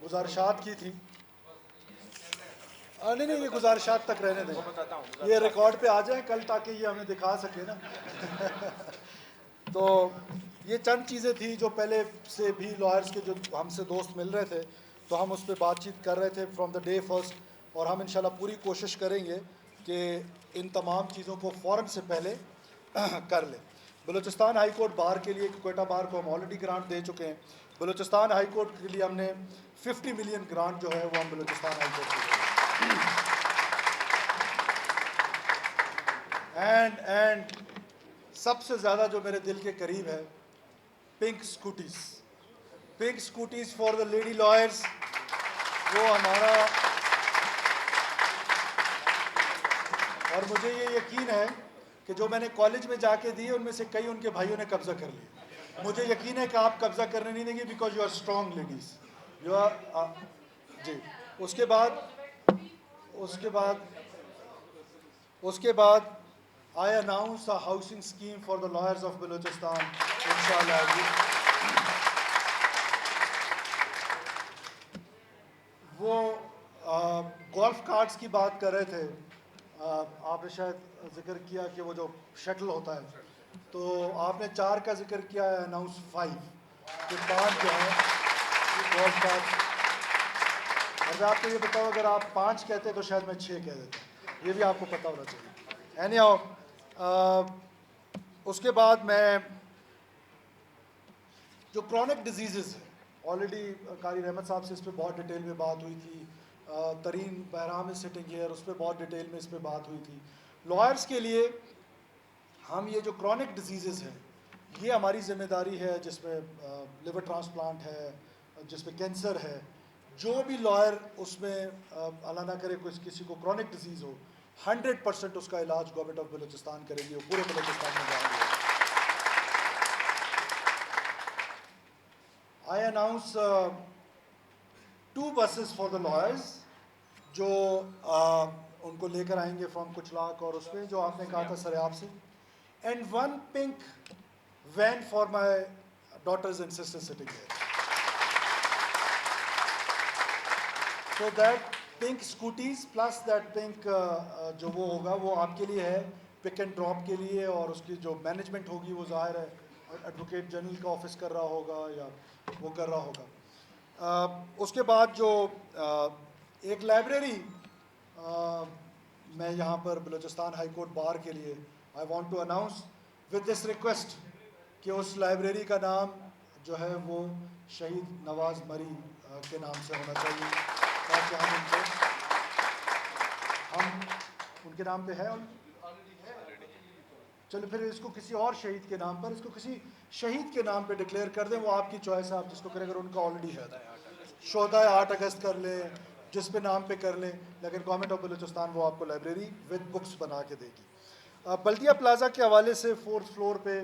گزارشات کی تھی. نہیں نہیں، یہ گزارشات تک رہنے دیں، یہ ریکارڈ پہ آ جائیں کل تاکہ یہ ہمیں دکھا سکے نا. تو یہ چند چیزیں تھیں جو پہلے سے بھی لائرس کے جو ہم سے دوست مل رہے تھے تو ہم اس پہ بات چیت کر رہے تھے فرام دا ڈے فرسٹ، اور ہم انشاءاللہ پوری کوشش کریں گے کہ ان تمام چیزوں کو فوراً سے پہلے کر لیں. بلوچستان ہائی کورٹ بار کے لیے کوئٹہ بار کو ہم آلریڈی گرانٹ دے چکے ہیں. بلوچستان ہائی کورٹ کے لیے ہم نے 50 ملین گرانٹ جو ہے وہ ہم بلوچستان ہائی کورٹ کے لیے اینڈ سب سے زیادہ جو میرے دل کے قریب ہے، pink scooties for the lady lawyers. وہ ہمارا، اور مجھے یہ یقین ہے کہ جو میں نے کالج میں جا کے دیے ان میں سے کئی ان کے بھائیوں نے قبضہ کر لیے. مجھے یقین ہے کہ آپ قبضہ کرنے نہیں دیں گے because you are strong ladies. You are جی. اس کے بعد I announce a housing scheme for the lawyers of Balochistan, inshallah. وہ گولف کارٹس کی بات کر رہے تھے، آپ نے شاید ذکر کیا کہ وہ جو شٹل ہوتا ہے، تو آپ نے 4 کا ذکر کیا ہے، اناؤنس 5 کہ 5 جو ہے گولف کارٹ. اور میں آپ کو یہ بتاؤں اگر آپ 5 کہتے تو شاید میں 6 کہہ دیتا، یہ بھی آپ کو پتہ ہونا چاہیے. اینی اس کے بعد میں جو کرونک ڈیزیزز ہیں، آلریڈی قاری رحمت صاحب سے اس پہ بہت ڈیٹیل میں بات ہوئی تھی. ترین بہرام از سٹنگ ہیئر، اس پہ بہت ڈیٹیل میں اس پہ بات ہوئی تھی. لائرس کے لیے ہم یہ جو کرونک ڈیزیزز ہیں یہ ہماری ذمہ داری ہے، جس میں لیور ٹرانسپلانٹ ہے، جس میں کینسر ہے. جو بھی لائر اس میں اللہ نہ کرے کسی کو کرونک ڈیزیز ہو، 100% اس کا علاج گورنمنٹ آف بلوچستان کرے گی، وہ پورے بلوچستان میں جائیں گے. I announce 2 buses for the lawyers جو ان کو لے کر آئیں گے فرام کچلاک اور اس میں جو آپ نے کہا تھا سریاب سے، and 1 pink van for my daughters and sisters sitting there. So that pink scooties plus that pink جو وہ ہوگا وہ آپ کے لیے ہے، پک اینڈ ڈراپ کے لیے، اور اس کی جو مینجمنٹ ہوگی وہ ظاہر ہے ایڈوکیٹ جنرل کا آفس کر رہا ہوگا یا وہ کر رہا ہوگا. اس کے بعد جو ایک لائبریری میں یہاں پر بلوچستان ہائی کورٹ بار کے لیے I want to announce with this request کہ اس لائبریری کا نام جو ہے وہ شہید نواز مری کے نام سے ہونا چاہیے، تاکہ ہم ان کے نام پہ ہے. چلو پھر اس کو کسی اور شہید کے نام پر، اس کو کسی شہید کے نام پہ ڈکلیئر کر دیں، وہ آپ کی چوائس ہے، آپ جس کو کریں. اگر ان کا آلریڈی ہے شہدائے 8 اگست کر لیں، جس پہ نام پہ کر لیں، لیکن گورنمنٹ آف بلوچستان وہ آپ کو لائبریری ود بکس بنا کے دے گی. بلدیہ پلازا کے حوالے سے 4th فلور پہ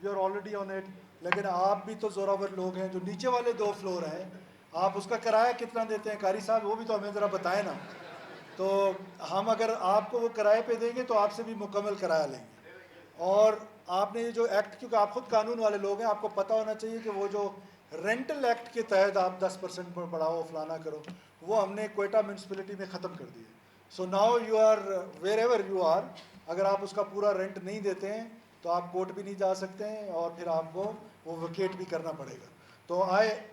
we are already on it, لیکن آپ بھی تو زوراور لوگ ہیں، جو نیچے والے 2 فلور ہیں آپ اس کا کرایہ کتنا دیتے ہیں قاری صاحب، وہ بھی تو ہمیں ذرا بتائیں نا. تو ہم اگر آپ کو وہ کرائے پہ دیں گے تو آپ سے بھی مکمل کرایہ لیں گے. اور آپ نے یہ جو ایکٹ، کیونکہ آپ خود قانون والے لوگ ہیں، آپ کو پتہ ہونا چاہیے کہ وہ جو رینٹل ایکٹ کے تحت آپ 10% پر بڑھاؤ فلانا کرو، وہ ہم نے کوئٹہ میونسپلٹی میں ختم کر دی ہے. So now you are wherever you are, اگر آپ اس کا پورا رینٹ نہیں دیتے ہیں تو آپ کورٹ بھی نہیں جا سکتے ہیں، اور پھر آپ کو وہ ویکیٹ بھی کرنا پڑے گا. تو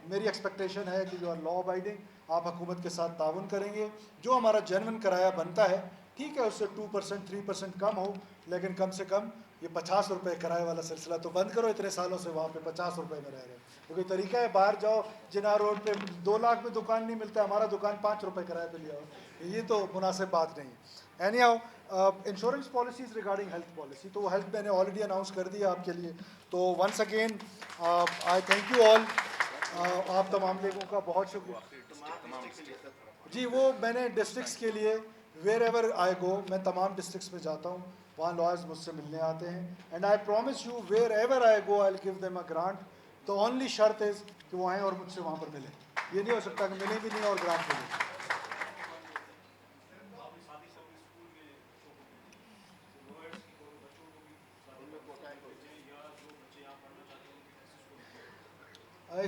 میری ایکسپیکٹیشن ہے کہ یو آر لا ابائڈنگ، آپ حکومت کے ساتھ تعاون کریں گے. جو ہمارا جینون کرایہ بنتا ہے ٹھیک ہے، اس سے 2% 3% کم ہو، لیکن کم سے کم یہ 50 روپے کرائے والا سلسلہ تو بند کرو. اتنے سالوں سے وہاں پہ 50 روپے میں رہ رہے ہیں. کیونکہ طریقہ ہے باہر جاؤ، جناح روڈ پہ 2 لاکھ میں دکان نہیں ملتا، ہمارا دکان 5 روپے کرائے پہ لیا ہو، یہ تو مناسب بات نہیں. Any how insurance policies regarding health policy, تو وہ ہیلتھ میں نے آلریڈی اناؤنس کر دیا آپ کے لیے. تو once again I thank you all, آپ تمام لوگوں کا بہت شکریہ. جی وہ میں نے ڈسٹرکٹس کے لیے ویئر ایور آئی گو، میں تمام ڈسٹرکٹس میں جاتا ہوں، وہاں لائرز مجھ سے ملنے آتے ہیں. And I promise you where ever I go I will give them a grant. تو اونلی شرط از کہ وہ آئیں اور مجھ سے وہاں پر ملیں. یہ نہیں ہو سکتا کہ ملیں بھی نہیں اور گرانٹ ملیں.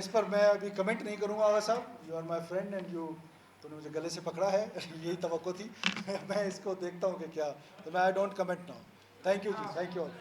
اس پر میں ابھی کمنٹ نہیں کروں گا آغا صاحب. You are my friend and you تو نے مجھے گلے سے پکڑا ہے یہی توقع تھی. میں اس کو دیکھتا ہوں کہ کیا, تو میں I don't comment now. Thank you جی, تھینک یو آل.